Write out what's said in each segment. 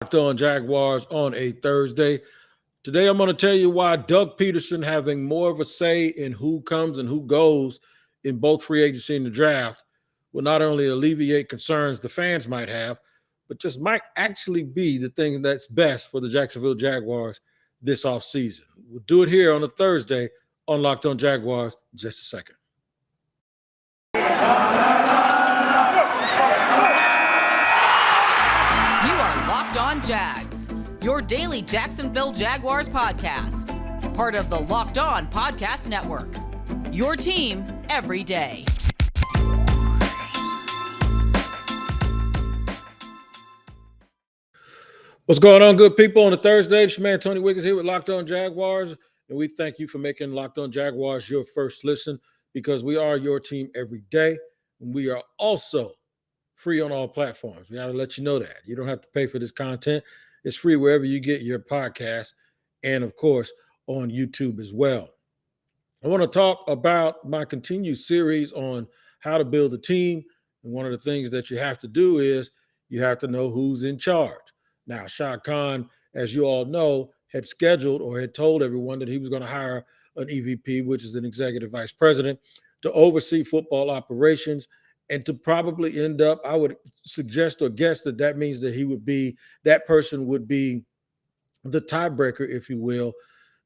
Locked On Jaguars on a Thursday. Today, I'm going to tell you why Doug Pederson having more of a say in who comes and who goes in both free agency and the draft will not only alleviate concerns the fans might have, but just might actually be the thing that's best for the Jacksonville Jaguars this offseason. We'll do it here on a Thursday on Locked On Jaguars in just a second. You are Locked On Jags, your daily Jacksonville Jaguars podcast. Part of the Locked On Podcast Network. Your team every day. What's going on, good people, on a Thursday? It's your man Tony Wiggins here with Locked On Jaguars, and we thank you for making Locked On Jaguars your first listen because we are your team every day, and we are also free on all platforms. We got to let you know that. You don't have to pay for this content. It's free wherever you get your podcast and, of course, on YouTube as well. I want to talk about my continued series on how to build a team, and one of the things that you have to do is you have to know who's in charge. Now, Shad Khan, as you all know, had scheduled or had told everyone that he was going to hire an EVP, which is an executive vice president, to oversee football operations and to probably end up, I would suggest or guess that means that that person would be the tiebreaker, if you will,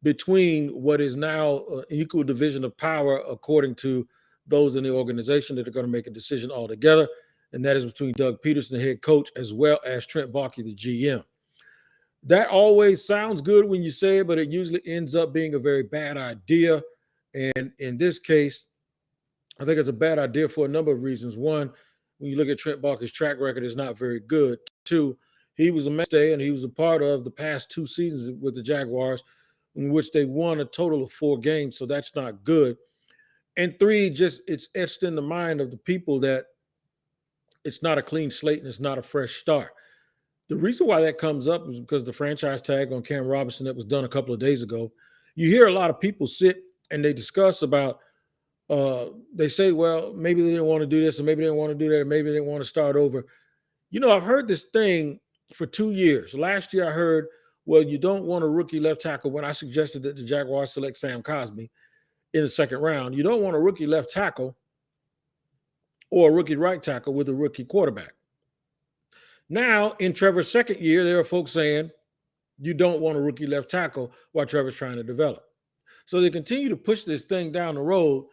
between what is now an equal division of power, according to those in the organization that are going to make a decision altogether. And that is between Doug Pederson, the head coach, as well as Trent Baalke, the GM. That always sounds good when you say it, but it usually ends up being a very bad idea. And in this case, I think it's a bad idea for a number of reasons. One, when you look at Trent Baalke's track record, it's not very good. Two, he was a mainstay and he was a part of the past two seasons with the Jaguars in which they won a total of 4 games, so that's not good. And three, just it's etched in the mind of the people that it's not a clean slate and it's not a fresh start. The reason why that comes up is because the franchise tag on Cam Robinson that was done a couple of days ago, you hear a lot of people sit and they discuss about, they say, well, maybe they didn't want to do this, or maybe they didn't want to do that, or maybe they didn't want to start over. You know, I've heard this thing for 2 years. Last year I heard, well, you don't want a rookie left tackle when I suggested that the Jaguars select Sam Cosmi in the second round. You don't want a rookie left tackle or a rookie right tackle with a rookie quarterback. Now, in Trevor's second year, there are folks saying you don't want a rookie left tackle while Trevor's trying to develop. So they continue to push this thing down the road,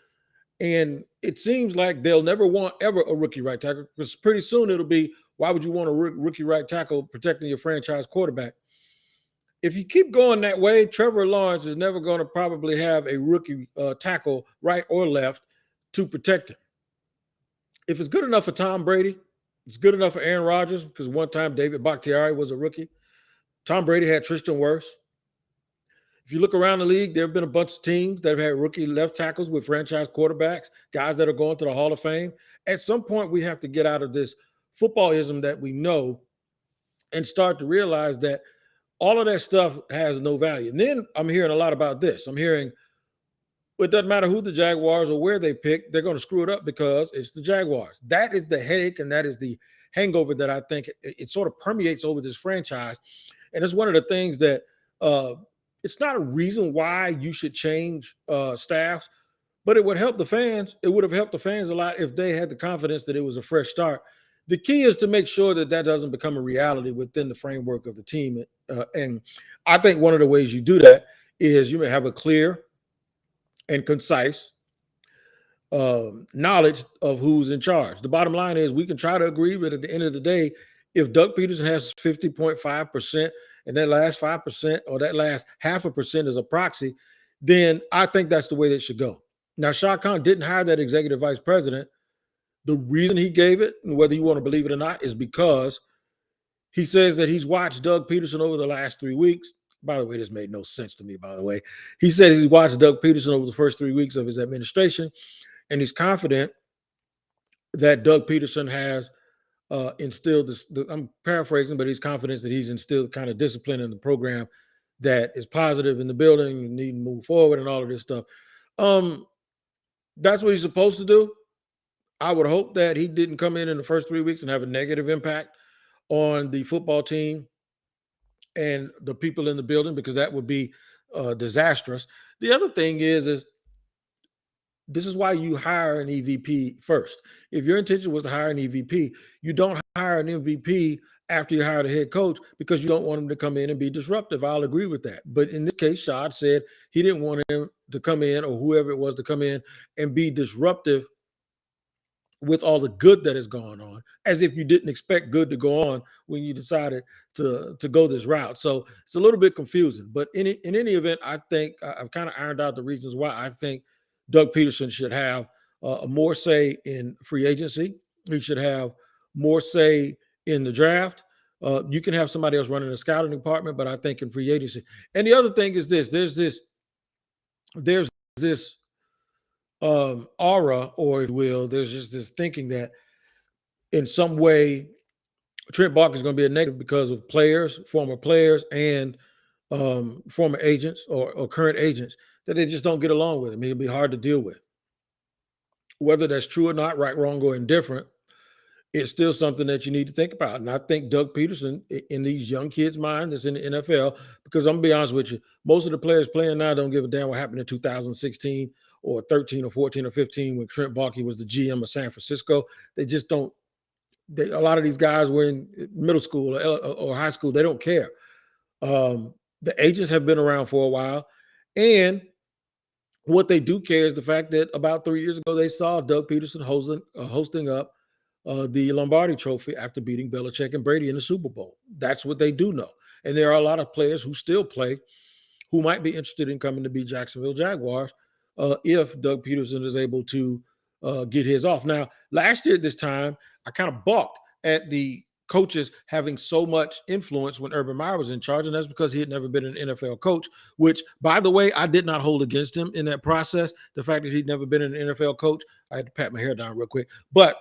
and it seems like they'll never want ever a rookie right tackle because pretty soon it'll be, why would you want a rookie right tackle protecting your franchise quarterback? If you keep going that way, Trevor Lawrence is never going to probably have a rookie tackle right or left to protect him. If it's good enough for Tom Brady, it's good enough for Aaron Rodgers, because one time David Bakhtiari was a rookie. Tom Brady had Tristan Wirfs. If you look around the league, there have been a bunch of teams that have had rookie left tackles with franchise quarterbacks, guys that are going to the Hall of Fame. At some point, we have to get out of this footballism that we know and start to realize that all of that stuff has no value. And then I'm hearing a lot about this. I'm hearing, it doesn't matter who the Jaguars or where they pick, they're going to screw it up because it's the Jaguars. That is the headache, and that is the hangover that I think it sort of permeates over this franchise. And it's one of the things that it's not a reason why you should change staffs, but it would help the fans. It would have helped the fans a lot if they had the confidence that it was a fresh start. The key is to make sure that that doesn't become a reality within the framework of the team. And I think one of the ways you do that is you may have a clear and concise knowledge of who's in charge. The bottom line is we can try to agree, but at the end of the day, if Doug Pederson has 50.5% and that last 5% or that last 0.5% is a proxy, then I think that's the way that should go. Now, Shad Khan didn't hire that executive vice president. The reason he gave it, and whether you want to believe it or not, is because he says that he's watched Doug Pederson over the last 3 weeks. By the way, this made no sense to me, by the way. He said he's watched Doug Pederson over the first 3 weeks of his administration, and he's confident that Doug Pederson has instilled this. I'm paraphrasing, but he's confident that he's instilled kind of discipline in the program that is positive in the building, and need to move forward and all of this stuff. That's what he's supposed to do. I would hope that he didn't come in the first 3 weeks and have a negative impact on the football team and the people in the building, because that would be disastrous. The other thing is this is why you hire an EVP first. If your intention was to hire an EVP, you don't hire an MVP after you hire the head coach because you don't want him to come in and be disruptive. I'll agree with that. But in this case, Shad said he didn't want him to come in, or whoever it was to come in and be disruptive with all the good that has gone on, as if you didn't expect good to go on when you decided to go this route. So it's a little bit confusing. But in any event, I think I've kind of ironed out the reasons why I think Doug Pederson should have a more say in free agency. He should have more say in the draft. You can have somebody else running the scouting department, but I think in free agency. And the other thing is this: there's this aura, or if you will, there's just this thinking that in some way Trent Baalke is going to be a negative because of players, former players, and former agents or current agents, that they just don't get along with him. It'll be hard to deal with. Whether that's true or not, right, wrong, or indifferent, it's still something that you need to think about. And I think Doug Pederson, in these young kids' mind that's in the NFL, because I'm going to be honest with you, most of the players playing now don't give a damn what happened in 2016 or 13 or 14 or 15 when Trent Baalke was the GM of San Francisco. They just don't. A lot of these guys were in middle school or high school. They don't care. The agents have been around for a while. And what they do care is the fact that about 3 years ago, they saw Doug Pederson hosting up the Lombardi Trophy after beating Belichick and Brady in the Super Bowl. That's what they do know. And there are a lot of players who still play who might be interested in coming to be Jacksonville Jaguars if Doug Pederson is able to get his off. Now, last year at this time, I kind of balked at the coaches having so much influence when Urban Meyer was in charge, and that's because he had never been an NFL coach, which, by the way, I did not hold against him in that process. The fact that he'd never been an NFL coach, I had to pat my hair down real quick. But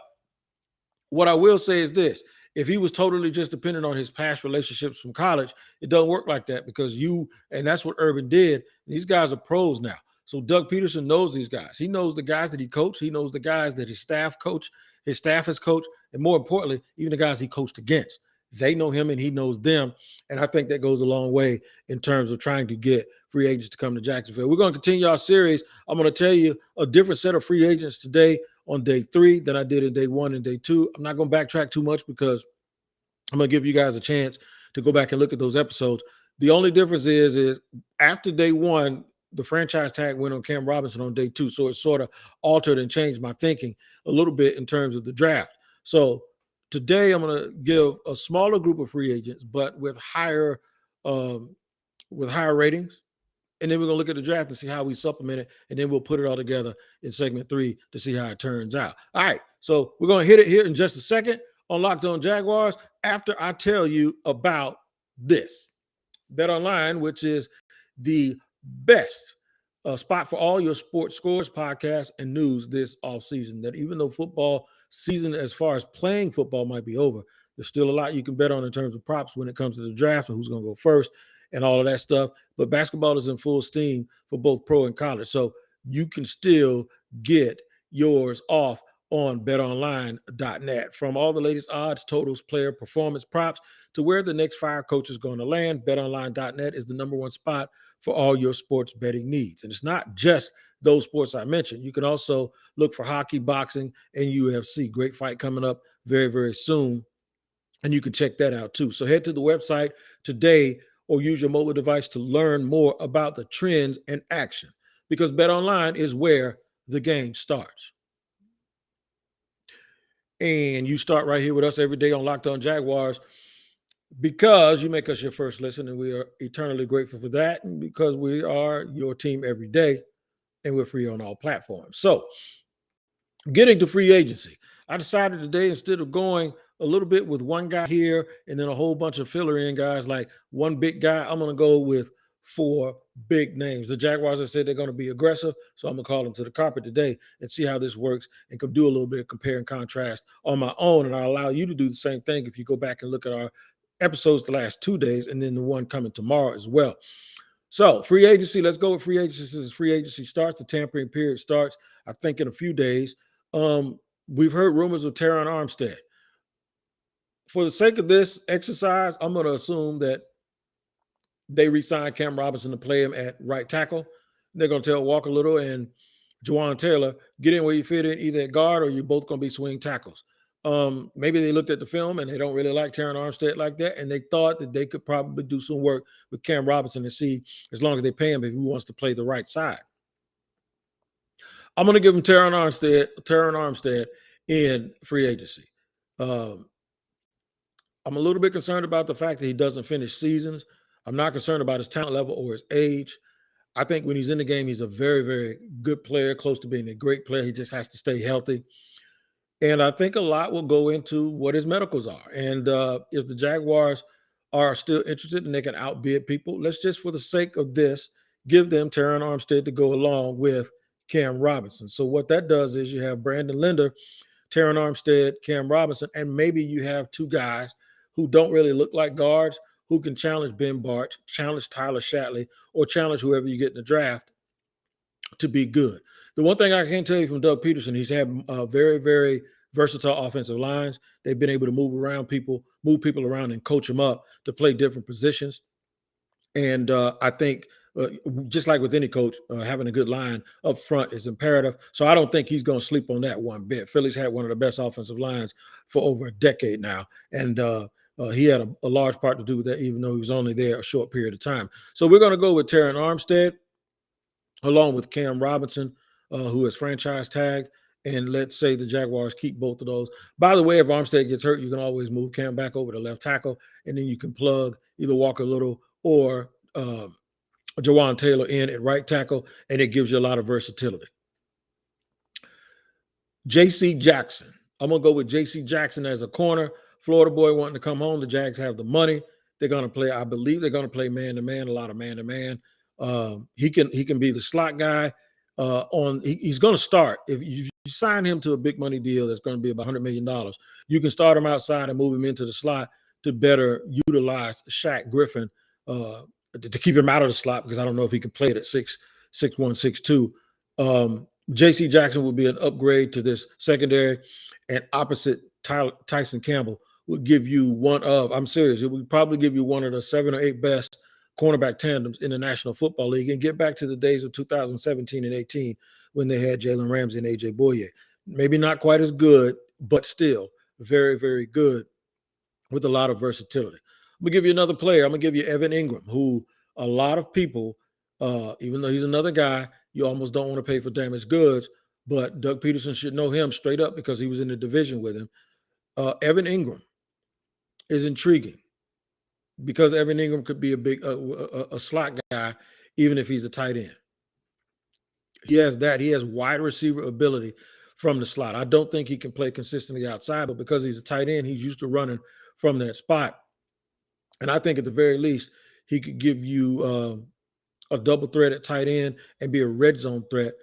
what I will say is this: if he was totally just dependent on his past relationships from college, it doesn't work like that, because and that's what Urban did. These guys are pros now. So Doug Pederson knows these guys. He knows the guys that he coached. He knows the guys that his staff has coached, and more importantly, even the guys he coached against. They know him and he knows them. And I think that goes a long way in terms of trying to get free agents to come to Jacksonville. We're going to continue our series. I'm going to tell you a different set of free agents today on day 3 than I did in day 1 and day 2. I'm not going to backtrack too much because I'm going to give you guys a chance to go back and look at those episodes. The only difference is after day 1, the franchise tag went on Cam Robinson on day 2. So it sort of altered and changed my thinking a little bit in terms of the draft. So today I'm going to give a smaller group of free agents, but with higher ratings. And then we're going to look at the draft and see how we supplement it. And then we'll put it all together in segment 3 to see how it turns out. All right. So we're going to hit it here in just a second on Locked On Jaguars after I tell you about this. BetOnline, which is the best spot for all your sports scores, podcasts, and news this offseason. That even though football season, as far as playing football, might be over, there's still a lot you can bet on in terms of props when it comes to the draft and who's going to go first and all of that stuff. But basketball is in full steam for both pro and college. So you can still get yours off on betonline.net. From all the latest odds, totals, player performance, props, to where the next fire coach is going to land, betonline.net is the number one spot for all your sports betting needs. And it's not just those sports I mentioned. You can also look for hockey, boxing, and UFC. Great fight coming up very, very soon. And you can check that out too. So head to the website today or use your mobile device to learn more about the trends and action, because BetOnline is where the game starts. And you start right here with us every day on Locked On Jaguars, because you make us your first listen, and we are eternally grateful for that, and because we are your team every day, and we're free on all platforms. So getting to free agency, I decided today, instead of going a little bit with one guy here and then a whole bunch of filler in guys, like one big guy, I'm going to go with 4 big names. The Jaguars have said they're going to be aggressive, so I'm going to call them to the carpet today and see how this works, and can do a little bit of compare and contrast on my own. And I'll allow you to do the same thing if you go back and look at our episodes the last 2 days, and then the one coming tomorrow as well. So free agency, let's go with free agency. As free agency starts, the tampering period starts, I think, in a few days. We've heard rumors of Teron Armstead. For the sake of this exercise, I'm going to assume that they re-signed Cam Robinson to play him at right tackle. They're going to tell Walker Little and Jawan Taylor, get in where you fit in, either at guard or you're both going to be swing tackles. Maybe they looked at the film and they don't really like Terron Armstead like that, and they thought that they could probably do some work with Cam Robinson and see, as long as they pay him, if he wants to play the right side. I'm going to give him Terron Armstead in free agency. I'm a little bit concerned about the fact that he doesn't finish seasons. I'm not concerned about his talent level or his age. I think when he's in the game, he's a very, very good player, close to being a great player. He just has to stay healthy. And I think a lot will go into what his medicals are. And if the Jaguars are still interested and they can outbid people, let's just, for the sake of this, give them Terron Armstead to go along with Cam Robinson. So what that does is you have Brandon Linder, Terron Armstead, Cam Robinson, and maybe you have two guys who don't really look like guards who can challenge Ben Bartch, challenge Tyler Shatley, or challenge whoever you get in the draft to be good. The one thing I can tell you from Doug Pederson, he's had very, very versatile offensive lines. They've been able to move people around and coach them up to play different positions. And I think just like with any coach, having a good line up front is imperative. So I don't think he's going to sleep on that one bit. Philly's had one of the best offensive lines for over a decade now. And he had a large part to do with that, even though he was only there a short period of time. So we're going to go with Terron Armstead along with Cam Robinson, who is franchise tagged. And let's say the Jaguars keep both of those. By the way, if Armstead gets hurt, you can always move Cam back over to left tackle, and then you can plug either Walker Little or Jawan Taylor in at right tackle, and it gives you a lot of versatility. J.C. Jackson. I'm going to go with J.C. Jackson as a corner. Florida boy wanting to come home. The Jags have the money. They're going to play, I believe they're going to play man-to-man, a lot of man-to-man. He can be the slot guy. He's going to start. If you sign him to a big money deal that's going to be about $100 million, you can start him outside and move him into the slot to better utilize Shaq Griffin to keep him out of the slot, because I don't know if he can play it at 6'1", 6'2". J.C. Jackson will be an upgrade to this secondary, and opposite Tyson Campbell would give you I'm serious, it would probably give you one of the 7 or 8 best cornerback tandems in the National Football League, and get back to the days of 2017 and 18 when they had Jalen Ramsey and A.J. Boye. Maybe not quite as good, but still very, very good with a lot of versatility. I'm going to give you another player. I'm going to give you Evan Ingram, who a lot of people, even though he's another guy, you almost don't want to pay for damaged goods, but Doug Pederson should know him straight up because he was in the division with him. Evan Ingram is intriguing because Evan Ingram could be a slot guy, even if he's a tight end. He has that. He has wide receiver ability from the slot. I don't think he can play consistently outside, but because he's a tight end, he's used to running from that spot. And I think at the very least, he could give you a double threat at tight end and be a red zone threat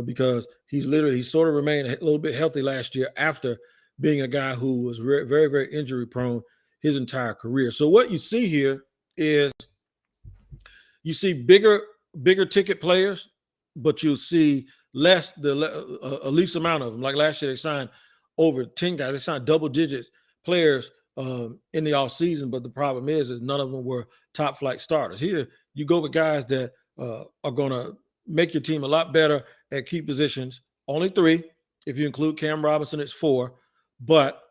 because he sort of remained a little bit healthy last year after being a guy who was very, very, very injury prone his entire career. So what you see here is you see bigger ticket players, but you'll see a least amount of them. Like last year, they signed over 10 guys. They signed double digits players in the offseason, but the problem is none of them were top flight starters. Here, you go with guys that are going to make your team a lot better at key positions. Only 3. If you include Cam Robinson, it's 4. But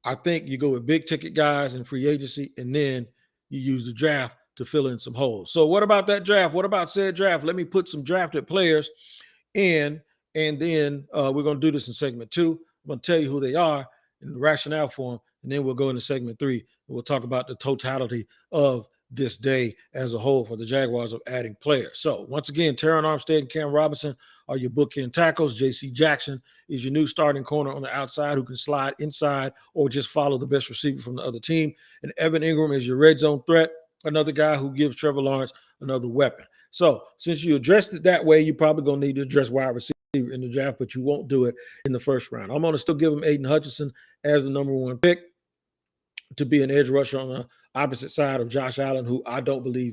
I think you go with big ticket guys in free agency, and then you use the draft to fill in some holes. So what about that draft? What about said draft? Let me put some drafted players in, and then we're going to do this in segment 2. I'm going to tell you who they are and the rationale for them, and then we'll go into segment 3, and we'll talk about the totality of this day as a whole for the Jaguars of adding players. So once again, Terron Armstead and Cam Robinson are your bookend tackles. J.C. Jackson is your new starting corner on the outside who can slide inside or just follow the best receiver from the other team. And Evan Ingram is your red zone threat, another guy who gives Trevor Lawrence another weapon. So since you addressed it that way, you're probably going to need to address wide receiver in the draft, but you won't do it in the first round. I'm going to still give him Aiden Hutchinson as the number 1 pick to be an edge rusher on the opposite side of Josh Allen, who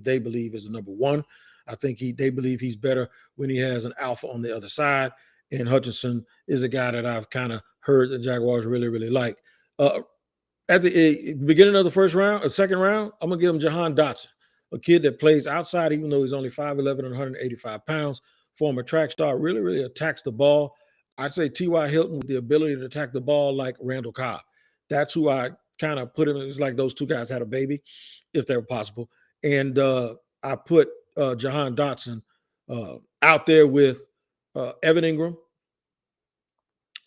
they believe is the number 1. I think they believe he's better when he has an alpha on the other side. And Hutchinson is a guy that I've kind of heard the Jaguars really, really like. At the beginning of the second round, I'm going to give him Jahan Dotson. a kid that plays outside, even though he's only 5'11 and 185 pounds, former track star, really, really attacks the ball. I'd say T.Y. Hilton with the ability to attack the ball like Randall Cobb. That's who I kind of put him. It's like those two guys had a baby, if they were possible. And I put Jahan Dotson out there with Evan Ingram,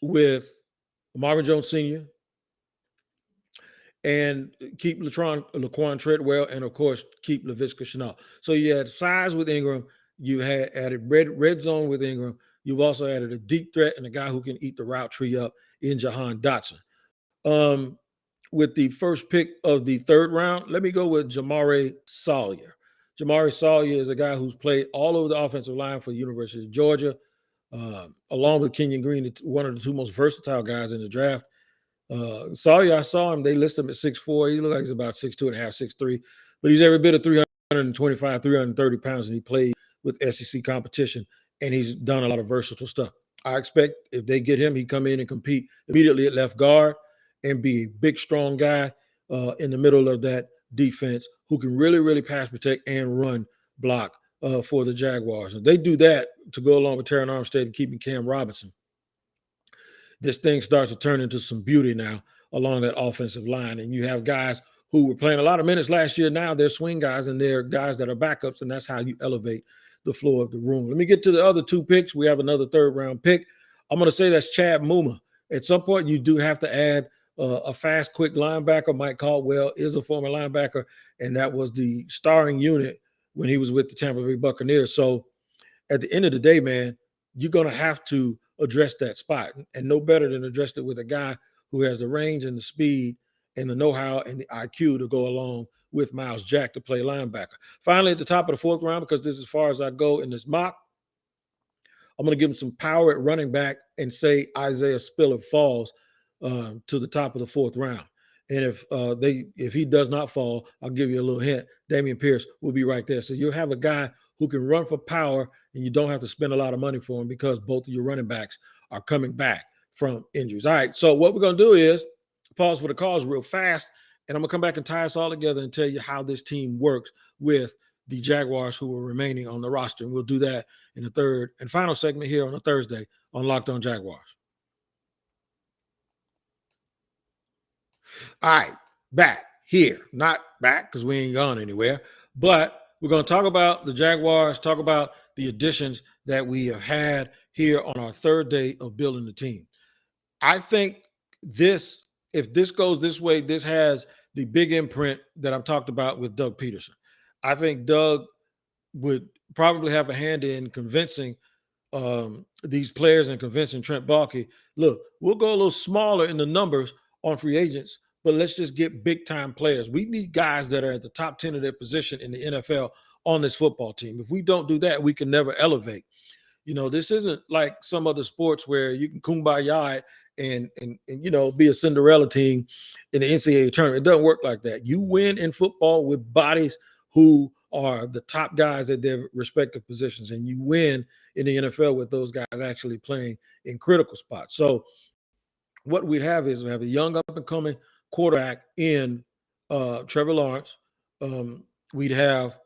with Marvin Jones Sr., and keep Laquan Treadwell, and of course keep Laviska Shenault. So you had size with Ingram, you had added red zone with Ingram. You've also added a deep threat and a guy who can eat the route tree up in Jahan Dotson. With the first pick of the third round, let me go with Jamari Sawyer. Jamari Sawyer is a guy who's played all over the offensive line for the University of Georgia, along with Kenyon Green, one of the two most versatile guys in the draft. Sawyer, I saw him. They list him at 6'4". He looks like he's about 6'2.5", 6'3", but he's every bit of 325, 330 pounds, and he played with SEC competition, and he's done a lot of versatile stuff. I expect if they get him, he come in and compete immediately at left guard and be a big, strong guy in the middle of that defense who can really, really pass protect and run block for the Jaguars. And they do that to go along with Terron Armstead and keeping Cam Robinson. This thing starts to turn into some beauty now along that offensive line. And you have guys who were playing a lot of minutes last year. Now they're swing guys and they're guys that are backups, and that's how you elevate the floor of the room. Let me get to the other two picks. We have another third-round pick. I'm going to say that's Chad Muma. At some point, you do have to add a fast, quick linebacker. Mike Caldwell is a former linebacker, and that was the starring unit when he was with the Tampa Bay Buccaneers. So at the end of the day, man, you're going to have to address that spot, and no better than address it with a guy who has the range and the speed and the know-how and the IQ to go along with Miles Jack to play linebacker. Finally, at the top of the fourth round, because this is as far as I go in this mock, I'm going to give him some power at running back and say Isaiah Spiller falls to the top of the fourth round. And if he does not fall, I'll give you a little hint. Dameon Pierce will be right there. So you'll have a guy who can run for power, and you don't have to spend a lot of money for him because both of your running backs are coming back from injuries. All right, so what we're going to do is pause for the calls real fast, and I'm going to come back and tie us all together and tell you how this team works with the Jaguars who are remaining on the roster. And we'll do that in the third and final segment here on a Thursday on Locked On Jaguars. All right, back here. Not back because we ain't gone anywhere, but we're going to talk about the Jaguars, talk about the additions that we have had here on our third day of building the team. I think if this goes this way, this has the big imprint that I've talked about with Doug Pederson. I think Doug would probably have a hand in convincing these players and convincing Trent Baalke, look, we'll go a little smaller in the numbers on free agents, but let's just get big-time players. We need guys that are at the top 10 of their position in the NFL on this football team. If we don't do that, we can never elevate. You know, this isn't like some other sports where you can kumbaya and you know, be a Cinderella team in the NCAA tournament. It doesn't work like that. You win in football with bodies who are the top guys at their respective positions, and you win in the NFL with those guys actually playing in critical spots. So what we'd have is we have a young up-and-coming quarterback in Trevor Lawrence. We'd have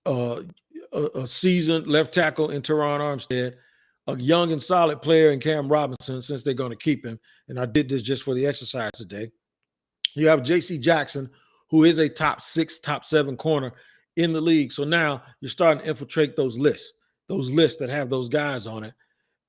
a seasoned left tackle in Terron Armstead, a young and solid player in Cam Robinson, since they're going to keep him. And I did this just for the exercise today. You have J.C. Jackson, who is a top 6, top 7 corner in the league. So now you're starting to infiltrate those lists that have those guys on it.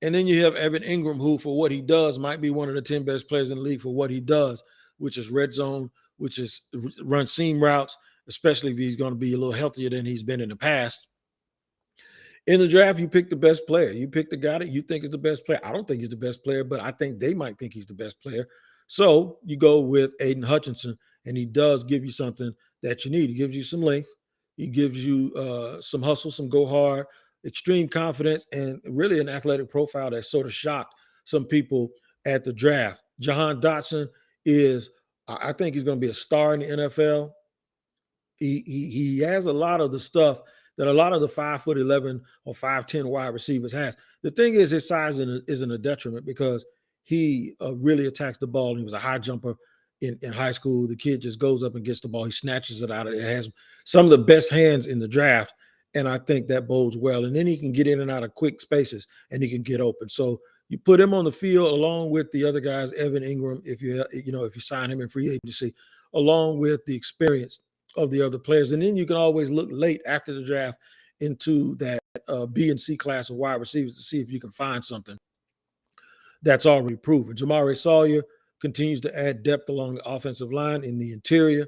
And then you have Evan Ingram, who for what he does might be one of the 10 best players in the league for what he does, which is red zone, which is run seam routes, especially if he's going to be a little healthier than he's been in the past. In the draft, you pick the best player. You pick the guy that you think is the best player. I don't think he's the best player, but I think they might think he's the best player. So you go with Aiden Hutchinson, and he does give you something that you need. He gives you some length. He gives you some hustle, some go hard, extreme confidence, and really an athletic profile that sort of shocked some people at the draft. Jahan Dotson is, I think he's going to be a star in the NFL. He has a lot of the stuff that a lot of the 5'11" or 5'10" wide receivers has. The thing is, his size isn't a detriment because he really attacks the ball. He was a high jumper, in high school. The kid just goes up and gets the ball. He snatches it out of it. It has some of the best hands in the draft. And I think that bodes well. And then he can get in and out of quick spaces and he can get open. So you put him on the field along with the other guys, Evan Ingram, if you sign him in free agency, along with the experience of the other players. And then you can always look late after the draft into that B and C class of wide receivers to see if you can find something that's already proven. Jamari Sawyer continues to add depth along the offensive line in the interior.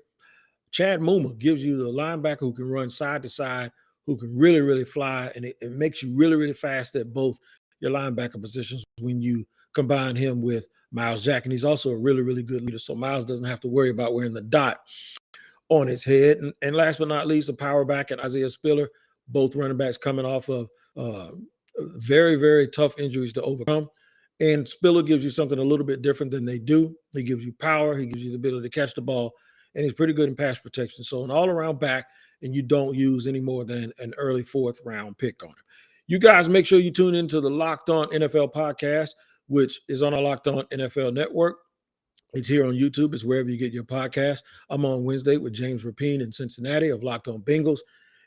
Chad Muma gives you the linebacker who can run side to side, who can really, really fly, and it makes you really, really fast at both your linebacker positions when you combine him with Myles Jack. And he's also a really, really good leader, so Myles doesn't have to worry about wearing the dot on his head. And last but not least, a power back and Isaiah Spiller, both running backs coming off of very, very tough injuries to overcome. And Spiller gives you something a little bit different than they do. He gives you power. He gives you the ability to catch the ball, and he's pretty good in pass protection. So an all-around back, and you don't use any more than an early fourth-round pick on him. You guys make sure you tune into the Locked On NFL podcast, which is on our Locked On NFL network. It's here on YouTube. It's wherever you get your podcast. I'm on Wednesday with James Rapine in Cincinnati of Locked On Bengals.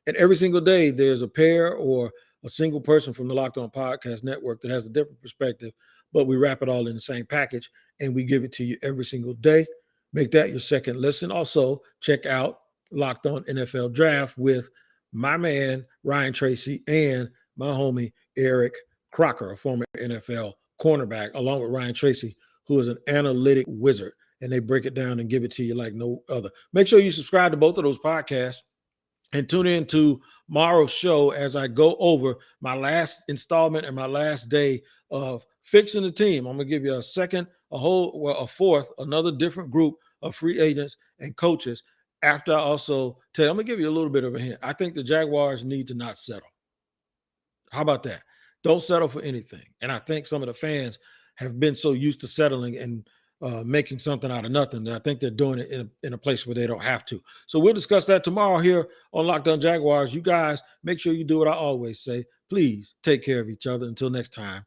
And every single day, there's a pair or a single person from the Locked On Podcast Network that has a different perspective, but we wrap it all in the same package, and we give it to you every single day. Make that your second listen. Also, check out Locked On NFL Draft with my man, Ryan Tracy, and my homie, Eric Crocker, a former NFL cornerback, along with Ryan Tracy, who is an analytic wizard, and they break it down and give it to you like no other. Make sure you subscribe to both of those podcasts and tune in to tomorrow's show as I go over my last installment and my last day of fixing the team. I'm going to give you a fourth, another different group of free agents and coaches. After I also tell you, I'm going to give you a little bit of a hint. I think the Jaguars need to not settle. How about that? Don't settle for anything. And I think some of the fans have been so used to settling and making something out of nothing that I think they're doing it in a place where they don't have to. So we'll discuss that tomorrow here on Locked On Jaguars. You guys make sure you do what I always say. Please take care of each other. Until next time,